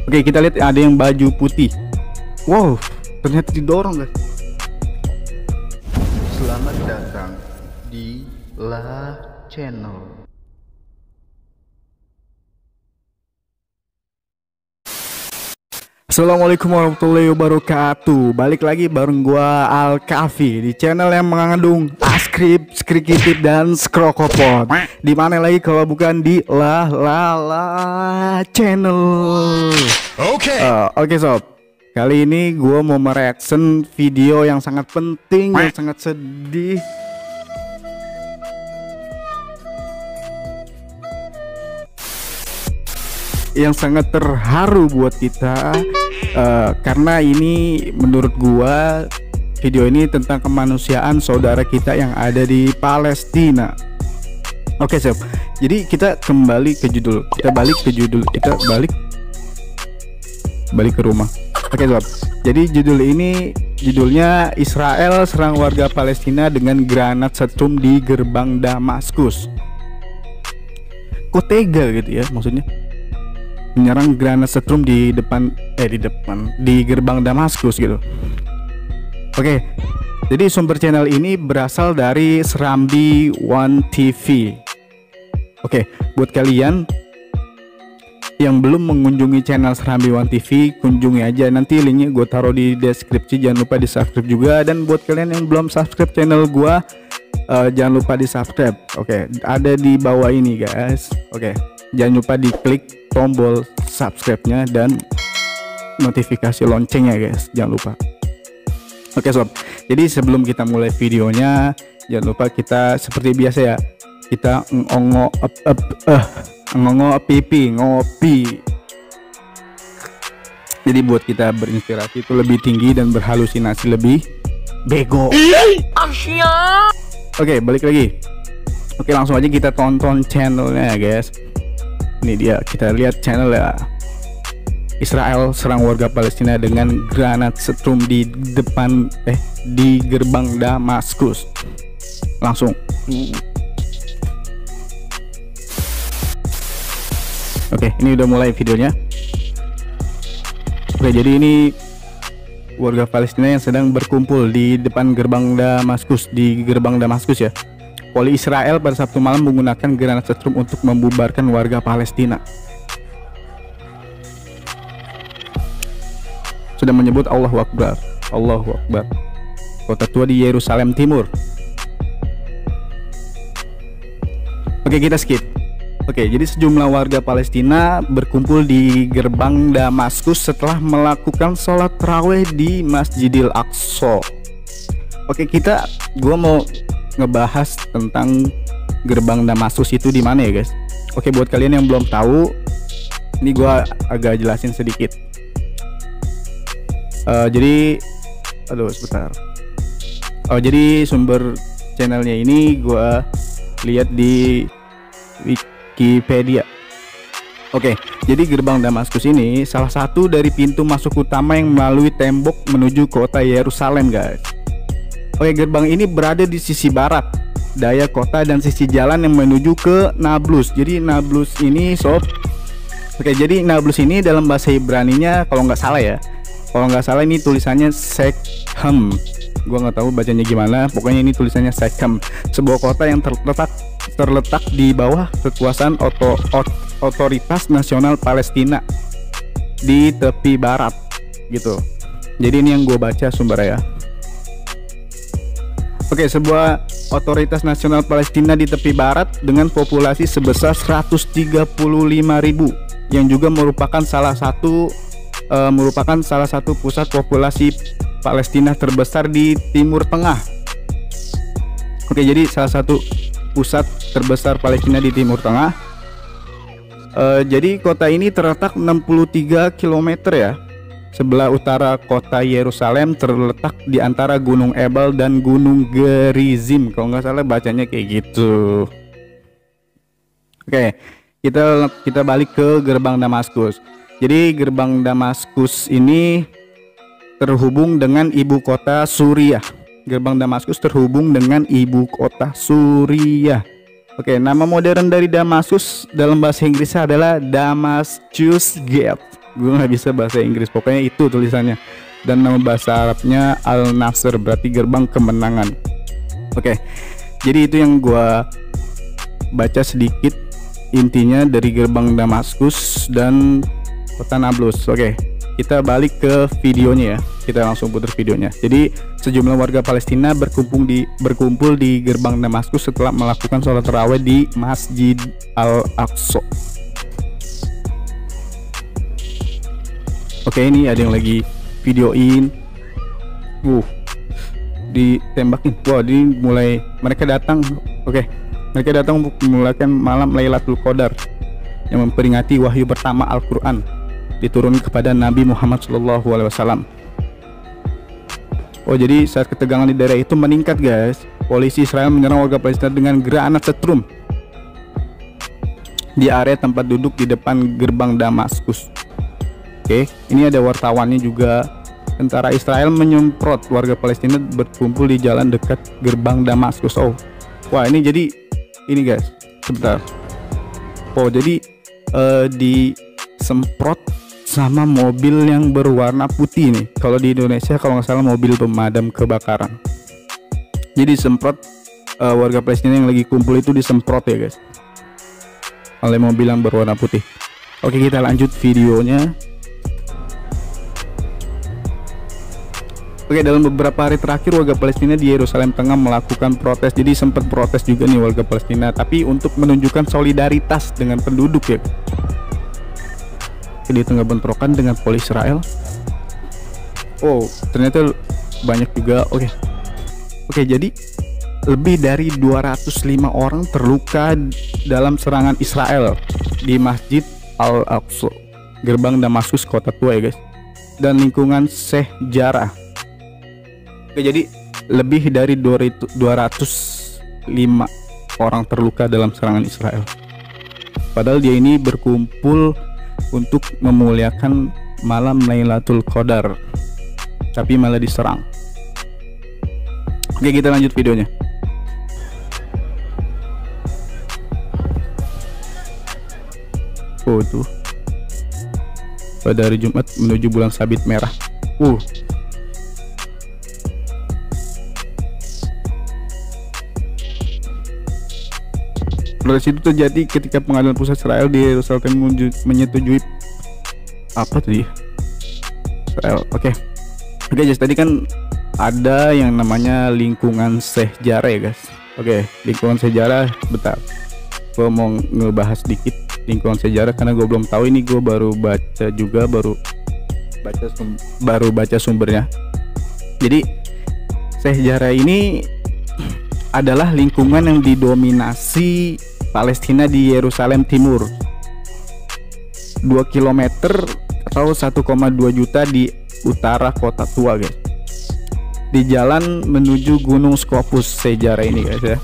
Oke, kita lihat ada yang baju putih. Wow, ternyata didorong guys. Selamat datang di La Channel. Assalamualaikum warahmatullahi wabarakatuh. Balik lagi bareng gua Alkafi di channel yang mengandung askrip, skrikitip dan skrokopot. Di mana lagi kalau bukan di La Channel. Oke sob. Kali ini gua mau mereaction video yang sangat penting, yang sangat sedih. Yang sangat terharu buat kita, karena ini menurut gua video ini tentang kemanusiaan saudara kita yang ada di Palestina. Oke sob, jadi kita kembali ke judul, kita balik ke rumah. Oke sob, jadi judulnya Israel serang warga Palestina dengan granat setrum di gerbang Damaskus. Kok tega gitu ya, maksudnya menyerang granat setrum di gerbang Damaskus gitu. Oke, jadi sumber channel ini berasal dari Serambi One TV. Oke, buat kalian yang belum mengunjungi channel Serambi One TV, kunjungi aja, nanti linknya gue taruh di deskripsi. Jangan lupa di subscribe juga, dan buat kalian yang belum subscribe channel gue, jangan lupa di subscribe. Oke, ada di bawah ini guys. Oke, jangan lupa diklik tombol subscribe-nya dan notifikasi loncengnya guys, jangan lupa. Oke sob, jadi sebelum kita mulai videonya, jangan lupa kita seperti biasa ya, kita ngopi. Jadi buat kita berinspirasi itu lebih tinggi dan berhalusinasi lebih bego. Oke, balik lagi. Oke, langsung aja kita tonton channelnya guys. Ini dia, kita lihat channel ya. Israel serang warga Palestina dengan granat setrum di gerbang Damaskus. Langsung. Oke, ini udah mulai videonya. Oke, jadi ini warga Palestina yang sedang berkumpul di depan gerbang Damaskus, ya. Poli Israel pada Sabtu malam menggunakan granat setrum untuk membubarkan warga Palestina. Sudah menyebut Allahu Akbar, Allahu Akbar. Kota tua di Yerusalem Timur. Oke, kita skip. Oke, jadi sejumlah warga Palestina berkumpul di gerbang Damaskus setelah melakukan sholat tarawih di Masjidil Aqsa. Oke, gua mau ngebahas tentang gerbang Damaskus itu di mana ya guys. Oke, buat kalian yang belum tahu, ini gua agak jelasin sedikit. Jadi sumber channelnya ini gua lihat di Wikipedia. Oke, jadi gerbang Damaskus ini salah satu dari pintu masuk utama yang melalui tembok menuju kota Yerusalem guys. Oke, gerbang ini berada di sisi barat daya kota dan sisi jalan yang menuju ke Nablus. Jadi Nablus ini sob, jadi Nablus ini dalam bahasa Ibraninya kalau nggak salah ini tulisannya Shechem. Gua nggak tahu bacanya gimana, pokoknya ini tulisannya Shechem, sebuah kota yang terletak di bawah kekuasaan otoritas nasional Palestina di tepi barat gitu. Jadi ini yang gue baca sumbernya ya. Oke, sebuah otoritas nasional Palestina di tepi barat dengan populasi sebesar 135.000 yang juga merupakan salah satu pusat populasi Palestina terbesar di Timur Tengah. Oke, jadi salah satu pusat terbesar Palestina di Timur Tengah. Jadi kota ini terletak 63 km ya. Sebelah utara kota Yerusalem terletak di antara Gunung Ebal dan Gunung Gerizim, kalau nggak salah bacanya kayak gitu. Oke, kita balik ke gerbang Damaskus. Jadi gerbang Damaskus ini terhubung dengan ibu kota Suriah. Gerbang Damaskus terhubung dengan ibu kota Suriah. Oke, nama modern dari Damaskus dalam bahasa Inggrisnya adalah Damascus Gate. gue nggak bisa bahasa Inggris, pokoknya itu tulisannya. Dan nama bahasa Arabnya Al-Nasr, berarti gerbang kemenangan. Oke, jadi itu yang gue baca sedikit intinya dari gerbang Damaskus dan kota Nablus. Oke, kita balik ke videonya ya, kita langsung putar videonya. Jadi sejumlah warga Palestina berkumpul di gerbang Damaskus setelah melakukan sholat tarawih di Masjid Al-Aqsa. Oke, ini ada yang lagi videoin, ditembakin. Wah, ini mulai mereka datang. Oke, mereka datang untuk memulakan malam Lailatul Qadar yang memperingati wahyu pertama Al-Quran diturunkan kepada Nabi Muhammad SAW. Oh, jadi saat ketegangan di daerah itu meningkat, guys, polisi Israel menyerang warga Palestina dengan granat setrum di area tempat duduk di depan gerbang Damaskus. Oke, ini ada wartawannya juga. Tentara Israel menyemprot warga Palestina berkumpul di jalan dekat gerbang Damaskus. Oh, wah, ini jadi ini, guys, sebentar. Oh, jadi disemprot sama mobil yang berwarna putih nih. Kalau di Indonesia kalau nggak salah mobil pemadam kebakaran. Jadi semprot warga Palestina yang lagi kumpul itu disemprot ya, guys, oleh mobil yang berwarna putih. Oke, kita lanjut videonya. Oke, dalam beberapa hari terakhir warga Palestina di Yerusalem Tengah melakukan protes. Jadi sempat protes juga nih warga Palestina, tapi untuk menunjukkan solidaritas dengan penduduk ya. Di tengah bentrokan dengan polisi Israel. Oh, ternyata banyak juga. Oke, jadi lebih dari 205 orang terluka dalam serangan Israel di Masjid Al-Aqsa, gerbang Damaskus, kota tua ya, guys, dan lingkungan Sheikh Jarrah. Oke, jadi lebih dari 205 orang terluka dalam serangan Israel. Padahal dia ini berkumpul untuk memuliakan malam Lailatul Qadar, tapi malah diserang. Oke, kita lanjut videonya. Oh, itu pada hari Jumat menuju bulan sabit merah. Protes itu terjadi ketika pengadilan pusat Israel di Yerusalem menyetujui apa tadi? Israel. Oke, guys, tadi kan ada yang namanya lingkungan Sheikh Jarrah ya, guys. Oke, lingkungan Sheikh Jarrah. Bentar, gue mau ngebahas sedikit lingkungan Sheikh Jarrah karena gue belum tahu. Ini gue baru baca juga, baru baca sumbernya. Jadi Sheikh Jarrah ini adalah lingkungan yang didominasi Palestina di Yerusalem Timur, 2 km atau 1,2 juta di utara kota tua, guys, di jalan menuju Gunung Scopus. Sheikh Jarrah ini, guys, ya.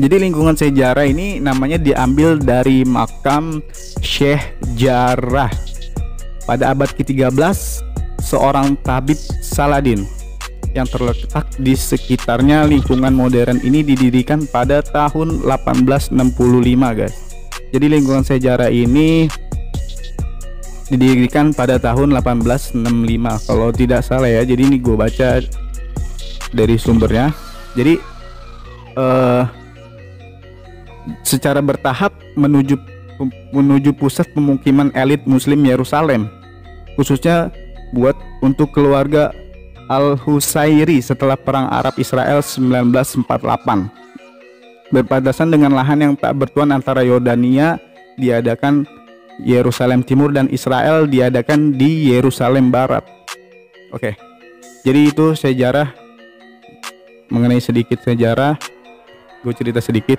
Jadi lingkungan Sheikh Jarrah ini namanya diambil dari makam Sheikh Jarrah pada abad ke-13, seorang tabib Saladin yang terletak di sekitarnya. Lingkungan modern ini didirikan pada tahun 1865, guys. Jadi lingkungan Sheikh Jarrah ini didirikan pada tahun 1865 kalau tidak salah ya. Jadi ini gue baca dari sumbernya. Jadi secara bertahap menuju pusat pemukiman elit Muslim Yerusalem, khususnya buat untuk keluarga Al-Husairi setelah Perang Arab Israel 1948. Berpapasan dengan lahan yang tak bertuan antara Yordania diadakan Yerusalem Timur dan Israel diadakan di Yerusalem Barat. Oke, jadi itu sejarah, mengenai sedikit sejarah, gue cerita sedikit.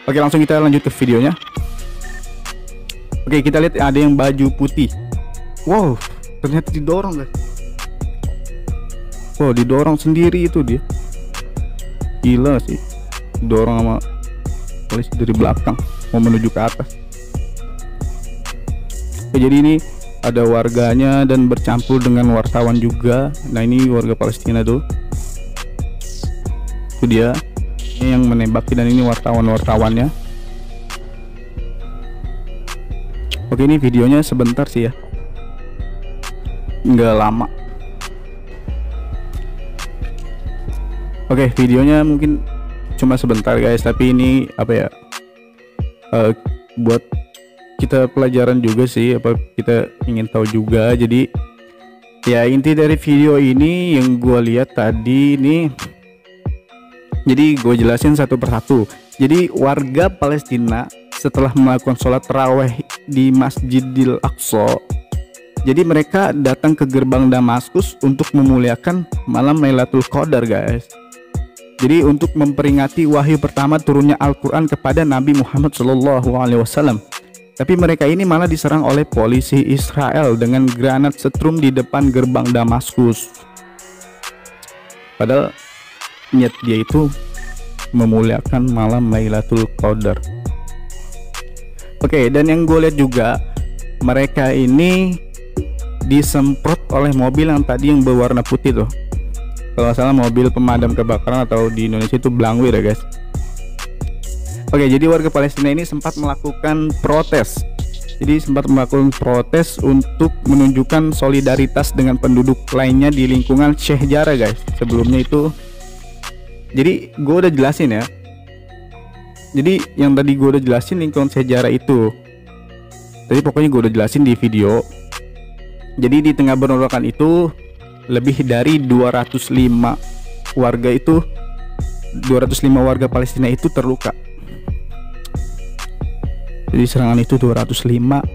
Oke, langsung kita lanjut ke videonya. Oke, kita lihat ada yang baju putih. Wow, ternyata didorong, guys. Wow, didorong sendiri itu dia. Gila sih, dorong sama polisi dari belakang mau menuju ke atas. Oke, jadi ini ada warganya dan bercampur dengan wartawan juga. Nah, ini warga Palestina tuh. Itu dia, ini yang menembaki, dan ini wartawan-wartawannya. Oke, ini videonya sebentar sih ya, nggak lama. Oke, videonya mungkin cuma sebentar guys, tapi ini apa ya, buat kita pelajaran juga sih, apa kita ingin tahu juga. Jadi ya inti dari video ini yang gue lihat tadi ini, jadi gue jelasin satu persatu. Jadi warga Palestina setelah melakukan sholat tarawih di Masjidil Aqsa, jadi mereka datang ke gerbang Damaskus untuk memuliakan malam Lailatul Qadar guys. Jadi untuk memperingati wahyu pertama turunnya Al-Quran kepada Nabi Muhammad SAW. Tapi mereka ini malah diserang oleh polisi Israel dengan granat setrum di depan gerbang Damaskus. Padahal niat dia itu memuliakan malam Lailatul Qadar. Oke, dan yang gue lihat juga, mereka ini disemprot oleh mobil yang tadi yang berwarna putih tuh. Kalau nggak salah mobil pemadam kebakaran, atau di Indonesia itu Blangwir ya guys. Oke, jadi warga Palestina ini sempat melakukan protes. Jadi sempat melakukan protes untuk menunjukkan solidaritas dengan penduduk lainnya di lingkungan Sheikh Jarrah guys. Sebelumnya itu, jadi gue udah jelasin ya. Jadi yang tadi gue udah jelasin lingkungan Sheikh Jarrah itu. Tadi pokoknya gue udah jelasin di video. Jadi di tengah penolakan itu, lebih dari 205 warga Palestina itu terluka. Jadi serangan itu 205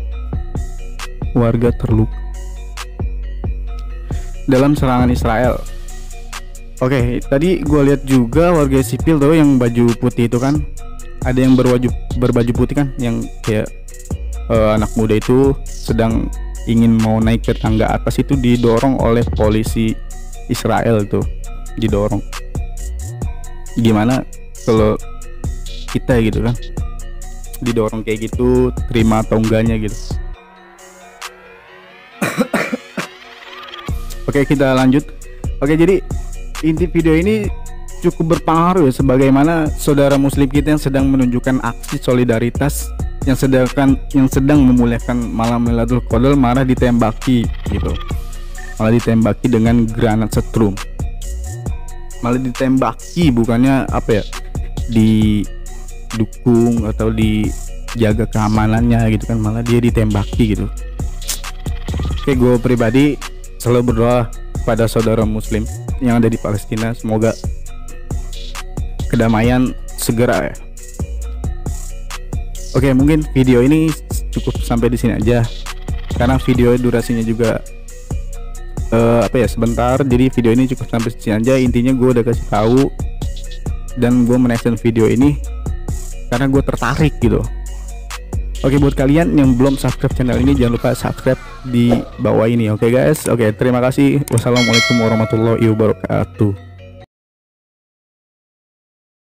warga terluka dalam serangan Israel. Oke, tadi gue lihat juga warga sipil tuh yang baju putih itu kan, ada yang berbaju putih kan, yang kayak anak muda itu sedang ingin mau naik ke tangga atas, itu didorong oleh polisi Israel tuh, didorong. Gimana kalau kita gitu kan, didorong kayak gitu, terima atau enggaknya gitu. Oke, kita lanjut. Oke, jadi inti video ini cukup berpengaruh ya, sebagaimana saudara muslim kita yang sedang menunjukkan aksi solidaritas, yang sedang memuliakan malam Lailatul Qadar malah ditembaki gitu. Malah ditembaki dengan granat setrum. Malah ditembaki, bukannya apa ya, didukung atau dijaga keamanannya gitu kan, malah dia ditembaki gitu. Oke, gue pribadi selalu berdoa pada saudara muslim yang ada di Palestina, semoga kedamaian segera ya. Oke, mungkin video ini cukup sampai di sini aja, karena video durasinya juga sebentar. Jadi video ini cukup sampai di sini aja. Intinya gue udah kasih tahu, dan gue menekan video ini karena gue tertarik gitu. Oke, buat kalian yang belum subscribe channel ini, jangan lupa subscribe di bawah ini. Oke guys, oke, terima kasih. Wassalamualaikum warahmatullahi wabarakatuh.